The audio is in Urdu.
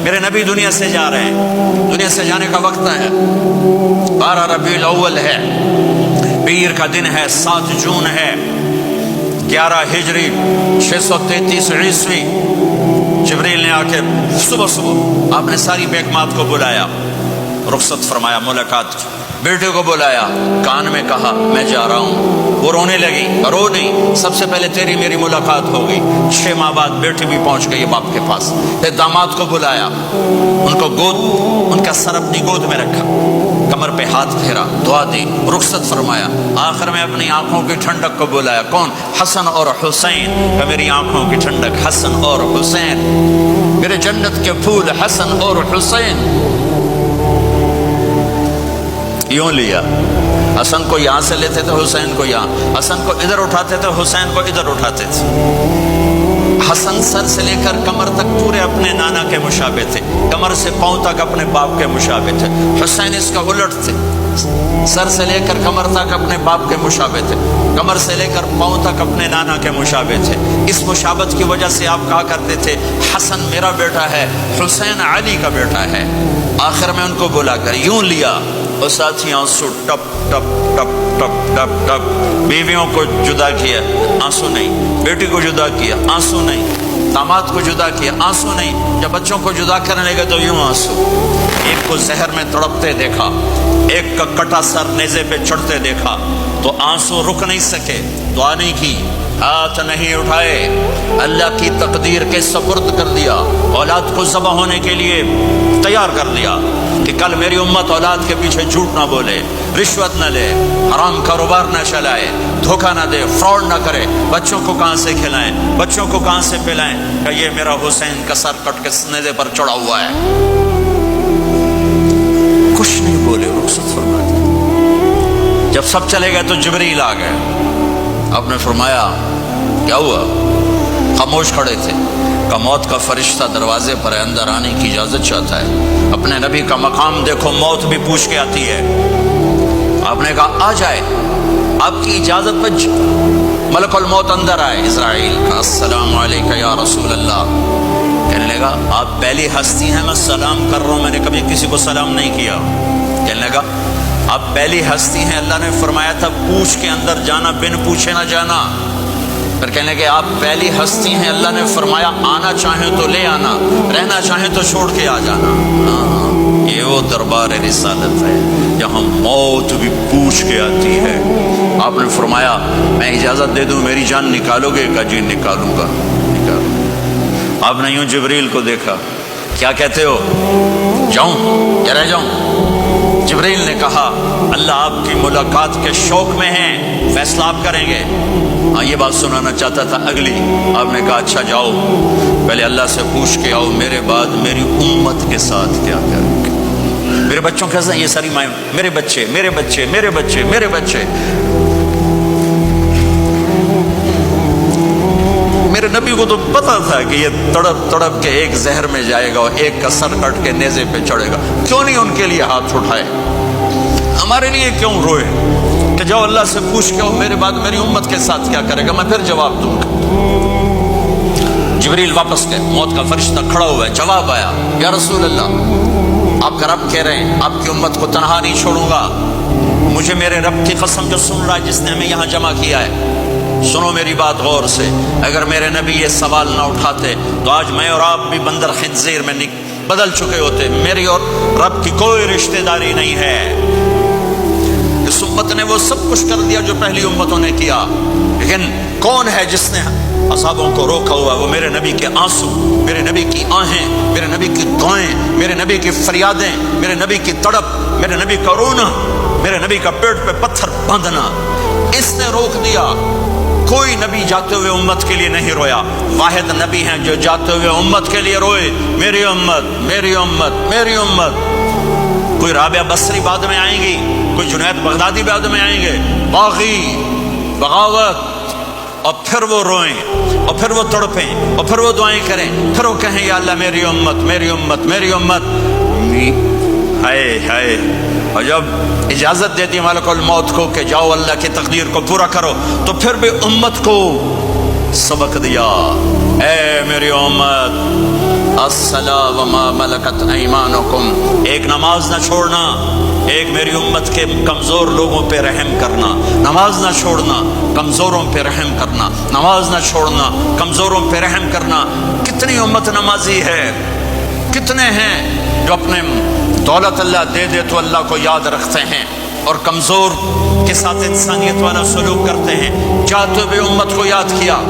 میرے نبی دنیا سے جا رہے ہیں، دنیا سے جانے کا وقت ہے، 12 ربیع الاول ہے، پیر کا دن ہے، 7 جون ہے، 11 ہجری 633 عیسوی۔ جبریل نے آ کے صبح صبح آپ نے ساری بیگمات کو بلایا، رخصت فرمایا ملاقات کی، بیٹے کو بلایا، کان میں کہا میں جا رہا ہوں، وہ رونے لگی، رو نہیں، سب سے پہلے تیری میری ملاقات ہو گئی۔ 6 ماہ بعد بیٹی بھی پہنچ گئی باپ کے پاس۔ پھر داماد کو بلایا، ان کو ان کا سر اپنی گود میں رکھا، کمر پہ ہاتھ پھیرا، دعا دی، رخصت فرمایا۔ آخر میں اپنی آنکھوں کی ٹھنڈک کو بلایا، کون؟ حسن اور حسین، کہ میری آنکھوں کی ٹھنڈک حسن اور حسین، میرے جنت کے پھول حسن اور حسین۔ یوں لیا، حسن کو یہاں سے لیتے تھے، حسین کو یہاں، حسن کو ادھر اٹھاتے تھے، حسین کو ادھر اٹھاتے تھے۔ حسن سر سے لے کر کمر تک پورے اپنے نانا کے مشابہ تھے، کمر سے پاؤں تک اپنے باپ کے مشابہ تھے۔ حسین اس کا الٹ تھے، سر سے لے کر کمر تک اپنے باپ کے مشابہ تھے، کمر سے لے کر پاؤں تک اپنے نانا کے مشابہ تھے۔ اس مشابہت کی وجہ سے آپ کہا کرتے تھے حسن میرا بیٹا ہے، حسین علی کا بیٹا ہے۔ آخر میں ان کو بلا کر یوں لیا، اور ساتھ ہی آنسو ٹپ ٹپ ٹپ ٹپ ٹپ ٹپ۔ بیویوں کو جدا کیا، آنسو نہیں، بیٹی کو جدا کیا، آنسو نہیں، داماد کو جدا کیا، آنسو نہیں، جب بچوں کو جدا کرنے لگے تو یوں آنسو۔ ایک کو زہر میں تڑپتے دیکھا، ایک کا کٹا سر نیزے پہ چڑھتے دیکھا تو آنسو رک نہیں سکے، دعا نہیں کی، ہاتھ نہیں اٹھائے، اللہ کی تقدیر کے سپرد کر دیا، اولاد کو ذبح ہونے کے لیے تیار کر دیا کہ کل میری امت اولاد کے پیچھے جھوٹ نہ بولے، رشوت نہ لے، حرام کاروبار نہ چلائے، دھوکہ نہ دے، فراڈ نہ کرے، بچوں کو کہاں سے کھلائیں، بچوں کو کہاں سے پلائیں، کہ یہ میرا حسین کا سر کٹ کے نیزے پر چڑھا ہوا ہے۔ کچھ نہیں بولے، رخصت فرما دی۔ جب سب چلے گئے تو جبریل آ گئے، آپ نے فرمایا کیا ہوا؟ خاموش کھڑے تھے، کہ موت کا فرشتہ دروازے پر ہے، اندر آنے کی اجازت چاہتا ہے۔ اپنے نبی کا مقام دیکھو، موت بھی پوچھ کے آتی ہے۔ آپ نے کہا آ جائے، آپ کی اجازت پر ملک الموت اندر آئے۔ اسرائیل کا السلام علیکہ یا رسول اللہ، کہنے لگا آپ پہلی ہستی ہیں، میں سلام کر رہا ہوں، میں نے کبھی کسی کو سلام نہیں کیا۔ کہنے لگا آپ پہلی ہستی ہیں، اللہ نے فرمایا تھا پوچھ کے اندر جانا، بن پوچھے نہ جانا۔ پھر کہنے لگے آپ پہلی ہستی ہیں، اللہ نے فرمایا آنا چاہیں تو لے آنا، رہنا چاہیں تو چھوڑ کے آ جانا۔ یہ وہ دربار رسالت ہے جہاں موت بھی پوچھ کے آتی ہے۔ آپ نے فرمایا میں اجازت دے دوں میری جان نکالو گے؟ کہا جی نکالوں گا، نکالو۔ آپ نے یوں جبریل کو دیکھا، کیا کہتے ہو؟ جاؤں یا رہ جاؤں؟ جبریل نے کہا اللہ آپ کی ملاقات کے شوق میں ہیں، فیصلہ آپ کریں گے۔ ہاں یہ بات سنانا چاہتا تھا اگلی۔ آپ نے کہا اچھا جاؤ، پہلے اللہ سے پوچھ کے آؤ میرے بعد میری امت کے ساتھ کیا کریں گے، میرے بچوں کے ساتھ۔ یہ ساری مائیں، میرے بچے میرے بچے میرے بچے میرے بچے۔ میرے نبی کو تو پتا تھا کہ یہ تڑپ تڑپ کے ایک زہر میں جائے گا اور ایک کا سر کٹ کے نیزے پہ چڑھے گا، کیوں نہیں ان کے لیے ہاتھ اٹھائے؟ ہمارے لیے کیوں روئے کہ جاؤ اللہ سے پوچھ کے میرے بعد میری امت کے ساتھ کیا کرے گا، میں پھر جواب دوں گا۔ جبریل واپس گئے، موت کا فرشتہ کھڑا ہوا ہے، جواب آیا یا رسول اللہ آپ کا رب کہہ رہے ہیں آپ کی امت کو تنہا نہیں چھوڑوں گا۔ مجھے میرے رب کی قسم جو سن رہا ہے جس نے ہمیں یہاں جمع کیا ہے، سنو میری بات غور سے، اگر میرے نبی یہ سوال نہ اٹھاتے تو آج میں اور آپ بھی بندر خنزیر میں بدل چکے ہوتے۔ میری اور رب کی کوئی رشتہ داری نہیں ہے۔ اس امت نے وہ سب کچھ کر دیا جو پہلی امتوں نے کیا، لیکن کون ہے جس نے اصحابوں کو روکا ہوا؟ وہ میرے نبی کے آنسو، میرے نبی کی آہیں، میرے نبی کی دعائیں، میرے نبی کی فریادیں، میرے نبی کی تڑپ، میرے نبی کا رونا، میرے نبی کا پیٹ پہ پتھر باندھنا، اس نے روک دیا۔ کوئی نبی جاتے ہوئے امت کے لیے نہیں رویا، واحد نبی ہیں جو جاتے ہوئے امت کے لیے روئے، میری امت میری امت میری امت۔ کوئی رابعہ بصری بعد میں آئیں گی، کوئی جنید بغدادی بعد میں آئیں گے، باغی بغاوت، اور پھر وہ روئیں اور پھر وہ تڑپیں اور پھر وہ دعائیں کریں، پھر وہ کہیں یا اللہ میری امت میری امت میری امت۔ ہائے ہائے، اور جب اجازت دیتی ملک الموت کو کہ جاؤ اللہ کی تقدیر کو پورا کرو، تو پھر بھی امت کو سبق دیا، اے میری امت الصلاۃ وما ملکت ایمانکم، ایک نماز نہ چھوڑنا، ایک میری امت کے کمزور لوگوں پہ رحم کرنا، نماز نہ چھوڑنا، کمزوروں پہ رحم کرنا، نماز نہ چھوڑنا، کمزوروں پہ رحم کرنا۔ کتنی امت نمازی ہے، کتنے ہیں جو اپنے دولت اللہ دے دے تو اللہ کو یاد رکھتے ہیں اور کمزور کے ساتھ انسانیت والا سلوک کرتے ہیں، چاہتے ہوئے امت کو یاد کیا۔